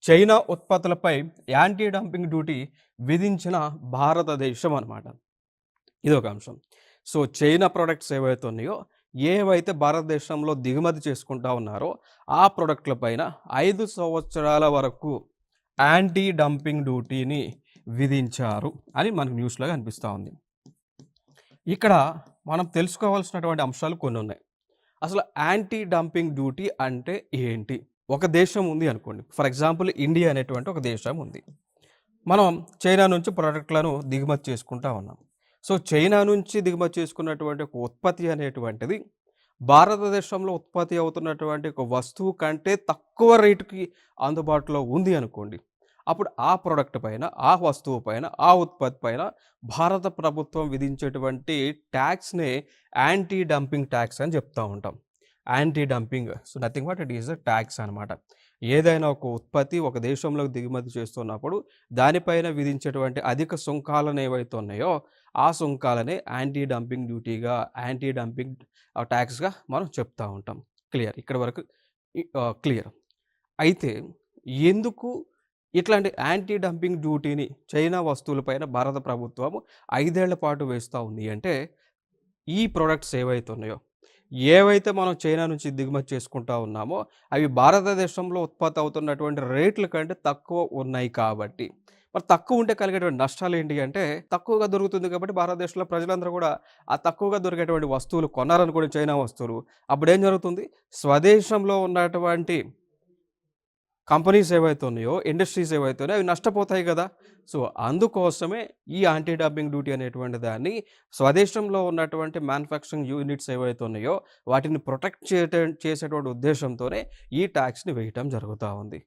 China ఉత్పత్తులపై anti dumping duty విధించిన భారతదేశం అనమాట. ఇదొక అంశం. సో, చైనా ప్రొడక్ట్స్ ఏవైతే ఉన్నాయో, ఏవైతే భారతదేశంలో దిగుమతి చేసుకుంటా ఉన్నారో, ఆ ప్రొడక్ట్‌ల పైన 5 సంవత్సరాల వరకు యాంటీ డంపింగ్ డ్యూటీని విధించారు అని మనకు న్యూస్‌లో కనిపిస్తా ఉంది. ఇక్కడ మనం తెలుసుకోవాల్సినటువంటి అంశాలు కొన్నున్నాయి. అసలు యాంటీ డంపింగ్ డ్యూటీ అంటే ఏంటి? ఒక దేశం ఉంది అనుకోండి. ఫర్ ఎగ్జాంపుల్ ఇండియా అనేటువంటి ఒక దేశం ఉంది. మనం చైనా నుంచి ప్రొడక్ట్‌లను దిగుమతి చేసుకుంటా ఉన్నాం. సో, చైనా నుంచి దిగుమతి చేసుకున్నటువంటి ఒక ఉత్పత్తి అనేటువంటిది భారతదేశంలో ఉత్పత్తి అవుతున్నటువంటి ఒక వస్తువు కంటే తక్కువ రేటుకి అందుబాటులో ఉంది అనుకోండి. అప్పుడు ఆ ప్రొడక్ట్ పైన, ఆ వస్తువు పైన, ఆ ఉత్పత్తి పైన భారత ప్రభుత్వం విధించేటువంటి ట్యాక్స్‌నే యాంటీ డంపింగ్ ట్యాక్స్ అని చెప్తా ఉంటాం. Anti dumping. So, nothing but it is a tax అనమాట. ఏదైనా ఒక ఉత్పత్తి ఒక దేశంలోకి దిగుమతి చేస్తున్నప్పుడు దానిపైన విధించేటువంటి అధిక సుంకాలను ఏవైతే ఉన్నాయో, ఆ సుంకాలనే యాంటీ డంపింగ్ డ్యూటీగా, యాంటీ డంపింగ్ ట్యాక్స్‌గా మనం చెప్తా ఉంటాం. క్లియర్. ఇక్కడి వరకు క్లియర్. అయితే ఎందుకు ఇట్లాంటి యాంటీ డంపింగ్ డ్యూటీని చైనా వస్తువులపైన భారత ప్రభుత్వం 5 ఏళ్ల పాటు వేస్తా ఉంది అంటే, ఈ ప్రొడక్ట్స్ ఏవైతే ఉన్నాయో, ఏవైతే మనం చైనా నుంచి దిగుమతి చేసుకుంటా ఉన్నామో, అవి భారతదేశంలో ఉత్పత్తి అవుతున్నటువంటి రేట్ల కంటే తక్కువ ఉన్నాయి కాబట్టి. మరి తక్కువ ఉంటే కలిగేటువంటి నష్టాలేంటి అంటే, తక్కువగా దొరుకుతుంది కాబట్టి భారతదేశంలో ప్రజలందరూ కూడా ఆ తక్కువగా దొరికేటువంటి వస్తువులు కొన్నారనుకోండి, చైనా వస్తువులు. అప్పుడేం జరుగుతుంది? స్వదేశంలో ఉన్నటువంటి కంపెనీస్ ఏవైతే ఉన్నాయో, ఇండస్ట్రీస్ ఏవైతే ఉన్నాయో అవి నష్టపోతాయి గదా! సో, అందుకోసమే ఈ యాంటీ డంపింగ్ డ్యూటీ అనేటువంటి దాన్ని స్వదేశంలో ఉన్నటువంటి మ్యానుఫ్యాక్చరింగ్ యూనిట్స్ ఏవైతే ఉన్నాయో వాటిని ప్రొటెక్ట్ చేసేటువంటి ఉద్దేశంతోనే ఈ టాక్స్‌ని వేయటం జరుగుతా ఉంది.